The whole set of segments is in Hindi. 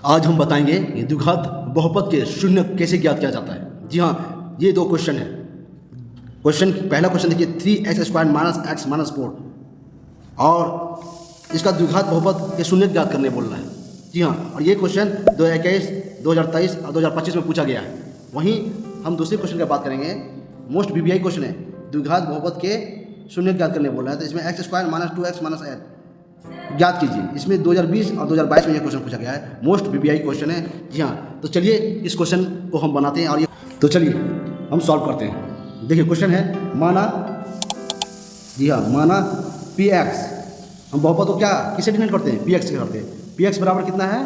आज हम बताएंगे कि द्विघात बहुपद के शून्य कैसे ज्ञात किया जाता है। जी हाँ, ये दो क्वेश्चन है। पहला क्वेश्चन देखिए 3x² माइनस x माइनस 4 और इसका द्विघात बहुपद के शून्य ज्ञात करने बोल रहा है। जी हाँ, और ये क्वेश्चन 2021, 2023 और 2025 में पूछा गया है। वहीं हम दूसरे क्वेश्चन की बात करेंगे, मोस्ट VBI क्वेश्चन है, द्विघात बहुपद के शून्य ज्ञात करने बोल रहा है। तो इसमें x² minus 2x minus n ज्ञात कीजिए। इसमें 2020 और 2022 में यह क्वेश्चन पूछा गया है, मोस्ट VBI क्वेश्चन है। जी हाँ, तो चलिए इस क्वेश्चन को हम बनाते हैं और ये तो चलिए हम सॉल्व करते हैं। देखिए क्वेश्चन है, माना, जी हाँ, माना px, हम बहुपद को क्या किसे डिनोट करते हैं, px से करते हैं। px बराबर कितना है,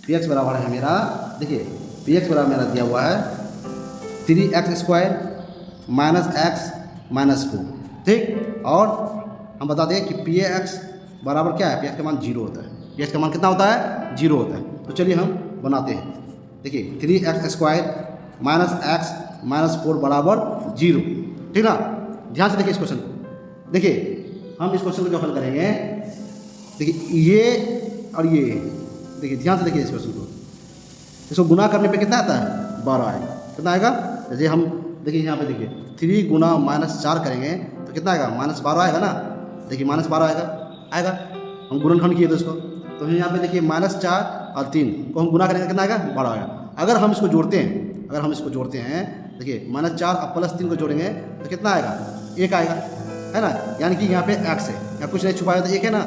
px बराबर है मेरा, देखिए px बराबर मेरा दिया हुआ है 3x² माइनस x माइनस 4, ठीक। और हम बताते हैं कि px बराबर क्या है, px का मान 0 होता है। px का मान कितना होता है, 0 होता है। तो चलिए हम बनाते हैं। देखिए 3x² माइनस x माइनस 4 बराबर 0, ठीक ना। ध्यान से देखिए इस क्वेश्चन को। देखिए हम इस क्वेश्चन को जो हल करेंगे, देखिए ये और ये, देखिए ध्यान से देखिए इस क्वेश्चन को। इसको गुना करने पे कितना आता है, 12 आएगा। कितना आएगा, जैसे हम देखिए यहाँ पे देखिए 3 गुना -4 करेंगे तो कितना आएगा, -12 आएगा ना। देखिए -12 आएगा। हम गुणनखंड किए तो इसको, तो यहाँ पे देखिए -4 और 3 को हम गुना करेंगे, कितना आएगा, 12 आएगा। अगर हम इसको जोड़ते हैं, देखिए -4 और +3 को जोड़ेंगे तो कितना आएगा, 1 आएगा, है ना। यानी कि यहाँ पे x है, या कुछ नहीं छुपाया तो 1 है ना,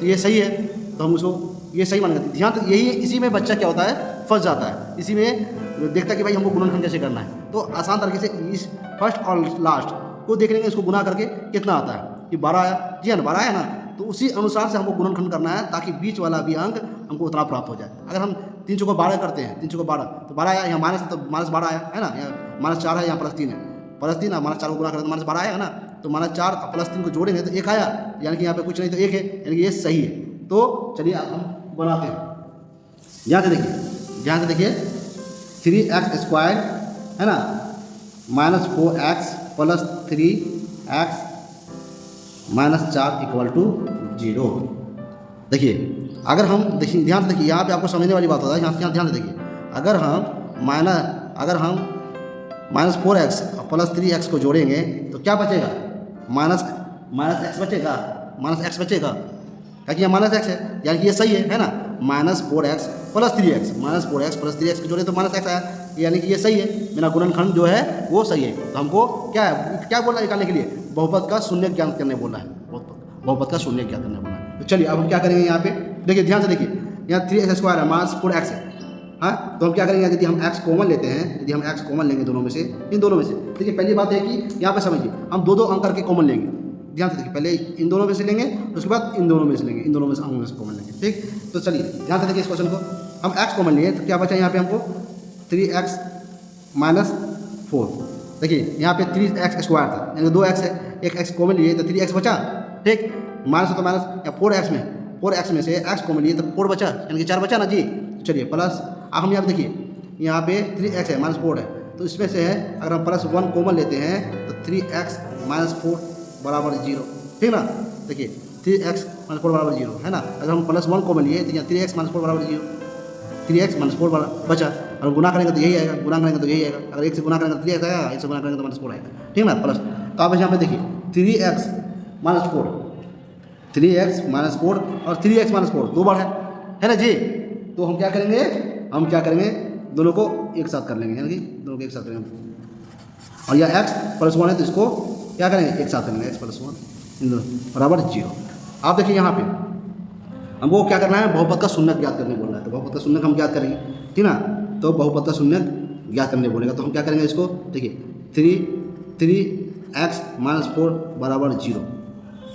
तो ये सही है। तो हम उसको ये सही मानेंगे। ध्यान, तो यही इसी में बच्चा क्या होता है, फंस जाता है। इसी में देखता है कि भाई हमको गुणनखंड कैसे करना है। तो आसान तरीके से इस फर्स्ट और लास्ट को देख लेंगे, इसको गुना करके कितना आता है, कि 12 आया। जी हाँ, 12 आया ना, तो उसी अनुसार से हमको गुणनखंड करना है ताकि बीच वाला भी अंक हमको उतना प्राप्त हो जाए। अगर हम 3 चौको 12 करते हैं, 3 चौको 12 तो 12 आया, यहाँ माइनस तो -12 आया, है ना। यहाँ -4 है, यहाँ +3 है, +3 और -4 को गुना करें तो -12 आएगा ना। तो -4 और +3 को जोड़ेंगे तो 1 आया, यानी कि यहाँ पे कुछ नहीं तो 1 है, यानी कि ये सही है। तो चलिए अब हम बनाते हैं। ध्यान से देखिए 3x² है ना minus 4x plus 3x minus 4 equal to 0। देखिए अगर हम देखिए, ध्यान से देखिए, यहाँ पे आपको समझने वाली बात होता है। यहाँ ध्यान से देखिए, अगर हम -4x प्लस 3x को जोड़ेंगे तो क्या बचेगा, माइनस x बचेगा, क्योंकि यहाँ -x है, यानी कि ये सही है ना। -4x प्लस 3x को जोड़े तो -x आया, यानी कि ये सही है। मेरा गुणनखंड जो है वो सही है। तो हमको क्या बोलना है निकालने के लिए, बहुपद का शून्य ज्ञात करने बोलना है, बहुपद का शून्य ज्ञात करने बोलना है। तो चलिए अब हम क्या करेंगे, यहाँ पे देखिए, ध्यान से देखिए, यहाँ 3x² है माइनस 4x है, हाँ। तो हम क्या करेंगे, यदि हम x कॉमन लेते हैं, यदि हम x कॉमन लेंगे दोनों में से, इन दोनों में से, देखिए पहली बात है कि यहाँ पे समझिए, हम दो अंक करके कॉमन लेंगे। ध्यान से देखिए, पहले इन दोनों में से लेंगे, उसके बाद इन दोनों में से लेंगे, इन दोनों में से कॉमन लेंगे, ठीक। तो चलिए ध्यान से देखिए इस क्वेश्चन को, हम x कॉमन लिए तो क्या बचा यहाँ पे हमको 3x माइनस 4। देखिए यहाँ पे 3x² था, यानी 2x है, एक x कॉमन लिए तो 3x बचा, ठीक। माइनस तो माइनस, या 4x में से x कॉमन लिए तो 4 बचा, यानी कि 4 बचा ना जी। चलिए प्लस, अब हम यहाँ पे देखिए, यहाँ पे 3x है माइनस 4 है, तो इसमें से है अगर हम +1 कॉमन लेते हैं तो 3x माइनस 4 बराबर 0, ठीक ना। देखिए 3x माइनस 4 बराबर 0 है ना। अगर हम +1 कॉमन लिए तो यहाँ 3x माइनस 4 बराबर 0, 3x माइनस 4 बचा, और गुना करेंगे तो यही आएगा, अगर 1 से गुना करेंगे तो 3x आएगा, 1 से गुना करेंगे तो -4 आएगा, ठीक ना, प्लस। तो आप यहाँ पे देखिए 3x माइनस 4 और 3x माइनस 4 दो बार है ना जी। तो हम क्या करेंगे, दोनों को एक साथ कर लेंगे, यानी कि दोनों को एक साथ करेंगे। और यह x +1 है तो इसको क्या करेंगे, एक साथ करेंगे, x +1 इन दोनों बराबर 0। आप देखिए यहाँ पे हमको क्या करना है, बहुपद का शून्य ज्ञात करने बोलना है। तो बहुपद का शून्य हम ज्ञात करेंगे, ठीक ना। तो बहुपद का शून्य ज्ञात करने बोलेगा तो हम क्या करेंगे, इसको देखिए 3x माइनस 4 बराबर 0।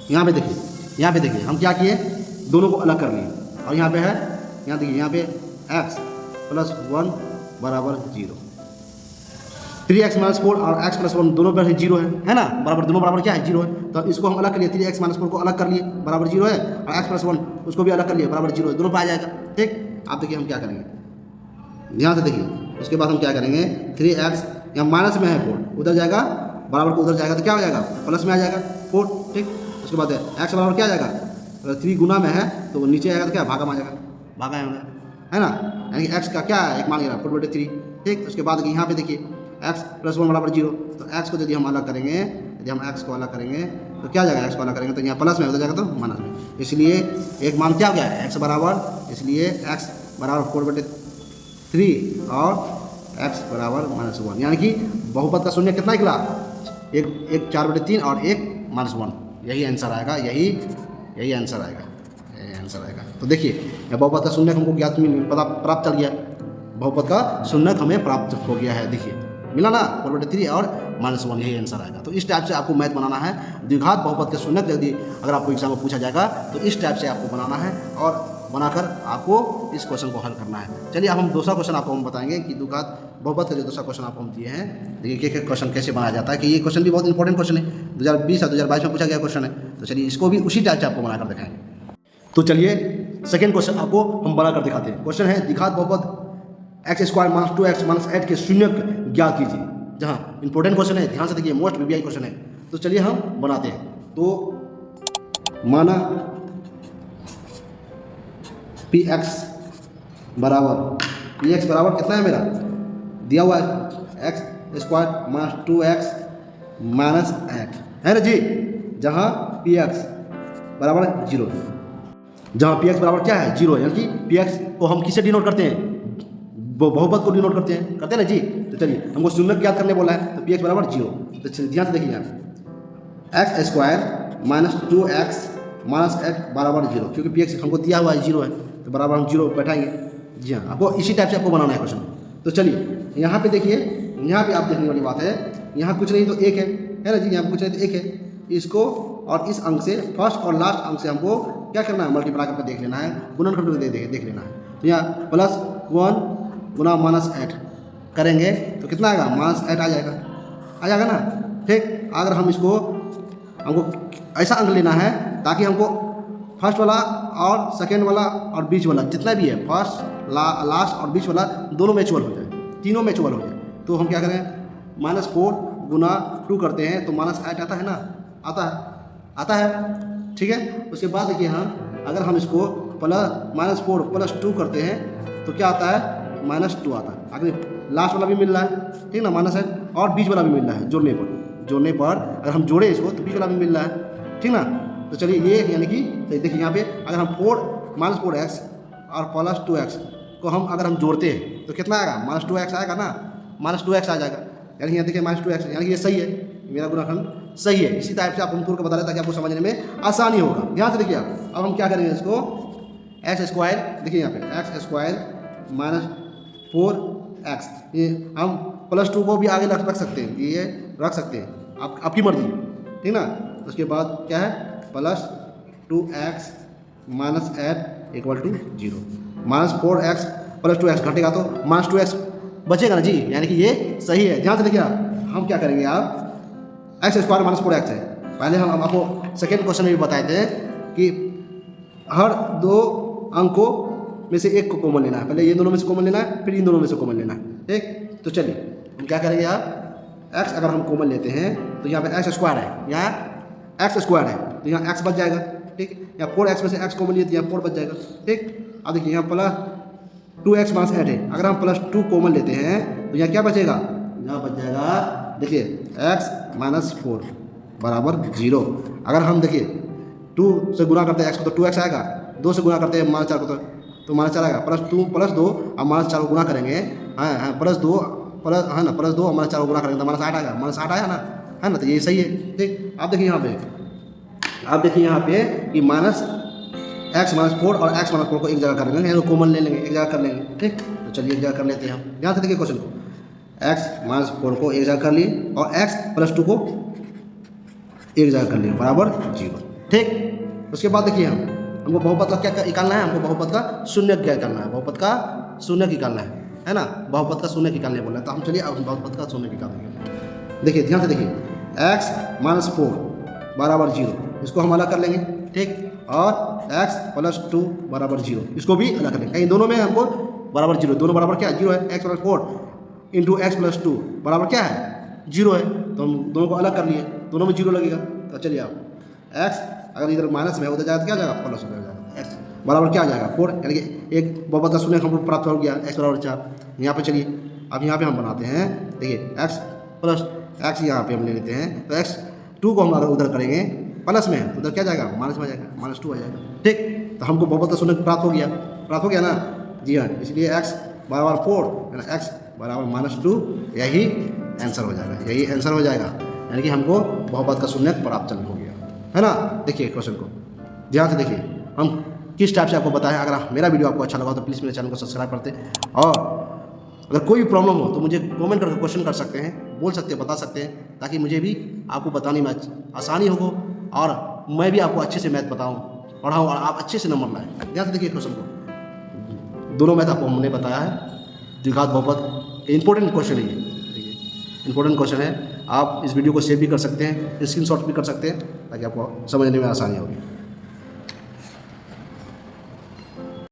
यहाँ पे देखिए हम क्या किए, दोनों को अलग कर लिए, और यहाँ पे है, यहाँ देखिए, यहाँ पे x +1 बराबर 0, 3x माइनस 4 और x +1 दोनों पर 0 है ना, बराबर, दोनों बराबर क्या है, 0 है। तो इसको हम अलग कर लिए, 3x माइनस 4 को अलग कर लिए, बराबर 0 है, और x +1 उसको भी अलग कर लिए, बराबर 0 है, दोनों पर आ जाएगा, ठीक। आप देखिए हम क्या करेंगे, ध्यान से देखिए, उसके बाद हम क्या करेंगे, 3x यहाँ माइनस में है 4, उधर जाएगा, बराबर को उधर जाएगा तो क्या हो जाएगा, प्लस में आ जाएगा 4, ठीक। उसके बाद x बराबर क्या आ जाएगा, अगर 3 गुना में है तो नीचे आएगा तो क्या, भागा में आ जाएगा, भागा आएगा, है ना, यानी कि एक्स का क्या है, एक मान लिया 4/3। ठीक, उसके बाद यहाँ पे देखिए एक्स प्लस 1 बराबर 0, तो एक्स को यदि हम अलग करेंगे, यदि हम एक्स को अलग करेंगे तो क्या जाएगा, एक्स को अलग करेंगे तो यहाँ प्लस में हो जाएगा तो माइनस में, इसलिए एक मान क्या हो गया है एक्स बराबर, इसलिए एक्स बराबर 4/3 और एक्स बराबर -1, यानी कि बहुपद का शून्य कितना निकला, एक 4/3 और एक -1, यही आंसर आएगा, यही आंसर आएगा, यही आंसर आएगा। तो देखिए यह बहुपद का शून्य हमको ज्ञात प्राप्त चल गया, बहुपद का शून्यक हमें प्राप्त हो गया है, देखिए मिला ना 4/3 और -1, यही आंसर आएगा। तो इस टाइप से आपको मैथ बनाना है, द्विघात बहुपद के शून्यक यदि अगर आपको एग्जाम में पूछा जाएगा तो इस टाइप से आपको बनाना है और बनाकर आपको इस क्वेश्चन को हल करना है। चलिए अब हम दूसरा क्वेश्चन आपको हम बताएंगे कि द्विघात बहुपद का जो दूसरा क्वेश्चन आपको हम दिए हैं, देखिए कि क्वेश्चन कैसे बनाया जाता है, कि ये क्वेश्चन भी बहुत इंपॉर्टेंट क्वेश्चन है, 2020 और 2022 में पूछा गया क्वेश्चन है। तो चलिए इसको भी उसी टाइप से आपको बनाकर दिखाएंगे। तो चलिए सेकेंड क्वेश्चन आपको हम बनाकर दिखाते हैं। क्वेश्चन है द्विघात बहुपद x² - 2x - 8 के शून्यक ज्ञात कीजिए। जहाँ इंपॉर्टेंट क्वेश्चन है, ध्यान से देखिए, मोस्ट वीवीआई क्वेश्चन है। तो चलिए हम बनाते हैं। तो माना px बराबर कितना है मेरा, दिया हुआ है x² - 2x - 8 है ना जी, जहाँ px बराबर 0, जहाँ px बराबर क्या है 0 है, यानी कि px को हम किससे डिनोट करते हैं, बहुपद को डिनोट करते हैं ना जी। तो चलिए हमको शून्यक ज्ञात करने बोला है, तो px बराबर 0। तो चलिए ध्यान से देखिए यहाँ x² - 2x - 8 बराबर 0, क्योंकि px हमको दिया हुआ है 0 है, तो बराबर हम 0 बैठाएंगे। जी हाँ, आपको इसी टाइप से आपको बनाना है क्वेश्चन। तो चलिए यहाँ पे देखिए, यहाँ पे आप देखने वाली बात है, यहाँ कुछ नहीं तो 1 है ना जी, यहाँ कुछ नहीं तो 1 है। इसको और इस अंक से, फर्स्ट और लास्ट अंक से हमको क्या करना है, मल्टीप्लाई करके देख लेना है, गुणन करके देख लेना है। तो यहाँ +1 गुना -8 करेंगे तो कितना आएगा, -8 आ जाएगा ना। ठीक, अगर हम हमको ऐसा अंक लेना है ताकि हमको फर्स्ट वाला और सेकेंड वाला और बीच वाला जितना भी है, फर्स्ट लास्ट और बीच वाला दोनों मैचुअल हो जाए, तीनों मैचुअल हो जाए। तो हम क्या करें, -4 गुना 2 करते हैं तो -8 आता है ना, आता है। ठीक है, उसके बाद देखिए हम अगर हम इसको -4 + 2 करते हैं तो क्या आता है, -2 आता है। अगर लास्ट वाला भी मिल रहा है, ठीक ना, -8 और बीच वाला भी मिल रहा है, जोड़ने पर अगर हम जोड़े इसको तो बीच वाला भी मिल रहा है, ठीक ना। तो चलिए ये यानी कि देखिए यहाँ पे अगर हम -4x और +2x को हम अगर हम जोड़ते हैं तो कितना आएगा, -2x आएगा ना, -2x आ जाएगा। यानी यहाँ देखिए -2x, यानी कि ये सही है, मेरा गुणनखंड सही है। इसी टाइप से आप हम तुर को बता रहे ताकि आपको समझने में आसानी होगा। ध्यान से देखिए आप, अब हम क्या करेंगे इसको, x², देखिए यहाँ पे x² - 4x, ये हम +2 को भी आगे रख सकते हैं, ये रख सकते हैं, आपकी मर्जी, ठीक ना। उसके बाद क्या है, +2x - 8 = 0, -4x + 2x घटेगा तो -2x बचेगा ना जी, यानी कि ये सही है। ध्यान से देखिए आप, हम क्या करेंगे, आप x² - 4x है। पहले हम आपको सेकेंड क्वेश्चन में भी बताए थे कि हर 2 अंकों में से एक को कॉमन लेना है, पहले ये दोनों में से कॉमन लेना है, फिर इन दोनों में से कॉमन लेना है। ठीक, तो चलिए हम क्या करेंगे, आप x अगर हम कॉमन लेते हैं तो यहाँ पे x² है, यहाँ x² है तो यहाँ x बच जाएगा। ठीक, यहाँ 4x में से x कॉमन लिए तो यहाँ 4 बच जाएगा। ठीक, अब देखिए यहाँ +2x - 8 है, अगर हम +2 कॉमन लेते हैं तो यहाँ क्या बचेगा, यहाँ बच जाएगा, देखिए x - 4 बराबर 0। अगर हम देखिए 2 से गुना करते हैं x को तो 2x आएगा, 2 से गुना करते हैं -4 को तो -4 आएगा, +2 और -4 को गुना करेंगे, हाँ +2 है ना, +2 और -4 को गुना करेंगे तो -8 आएगा, -8 आया ना, है ना। तो ये सही है। ठीक, आप देखिए यहाँ पे, कि -x - 4 और x - 4 को एक जगह कर लेंगे, कॉमन ले लेंगे, एक जगह कर लेंगे। ठीक, तो चलिए एक जगह कर लेते हैं हम। ध्यान से देखिए क्वेश्चन को, x - 4 को एक जगह कर लिए और x + 2 को एक जगह कर लिए, बराबर 0। ठीक, उसके बाद देखिए हमको बहुपद का क्या निकालना है, हमको बहुपद का शून्यक क्या करना है, बहुपद का शून्यक निकालना है ना, बहुपद का शून्यक निकालने बोला है। तो हम चलिए अब बहुपद का शून्यक निकाल देंगे। देखिए ध्यान से देखिए, x - 4 बराबर 0, इसको हम अलग कर लेंगे। ठीक, और x + 2 बराबर 0, इसको भी अलग कर लेंगे, कहीं दोनों में हमको बराबर 0, दोनों बराबर क्या है, 0 है। x + 4 × x + 2 बराबर क्या है, 0 है, तो हम दोनों को अलग कर लिए, दोनों में 0 लगेगा। तो चलिए आप x अगर इधर माइनस में उधर जाएगा तो क्या जाएगा, प्लस हो जाएगा, x बराबर क्या आ जाएगा 4, यानी कि एक बहुपद का शून्य हमको प्राप्त हो गया x बराबर 4। यहाँ पे चलिए अब यहाँ पे हम बनाते हैं, देखिए x प्लस x यहाँ पे हम ले लेते हैं, तो x2 को हम अगर उधर करेंगे प्लस में तो उधर क्या जाएगा माइनस में आ जाएगा, -2 आ जाएगा। ठीक, तो हमको बहुपद का शून्य प्राप्त हो गया ना। जी हाँ, इसलिए x बराबर 4 है ना, x बराबर -2, यही आंसर हो जाएगा, यानी कि हमको बहुपद का शून्य प्राप्त हो गया है ना। देखिए क्वेश्चन को ध्यान से देखिए, हम किस टाइप से आपको बताएं। अगर मेरा वीडियो आपको अच्छा लगा तो प्लीज़ मेरे चैनल को सब्सक्राइब करते, और अगर कोई भी प्रॉब्लम हो तो मुझे कमेंट करके क्वेश्चन कर सकते हैं, बोल सकते हैं, बता सकते हैं, ताकि मुझे भी आपको बताने में आसानी हो और मैं भी आपको अच्छे से मैथ पढ़ाऊँ और आप अच्छे से नंबर लाएँ। ध्यान से देखिए क्वेश्चन को, दोनों मैथ आपको हमने बताया है। द्विघात बहुपद इंपॉर्टेंट क्वेश्चन है, ये देखिए इंपॉर्टेंट क्वेश्चन है। आप इस वीडियो को सेव भी कर सकते हैं, स्क्रीनशॉट भी कर सकते हैं, ताकि आपको समझने में आसानी होगी।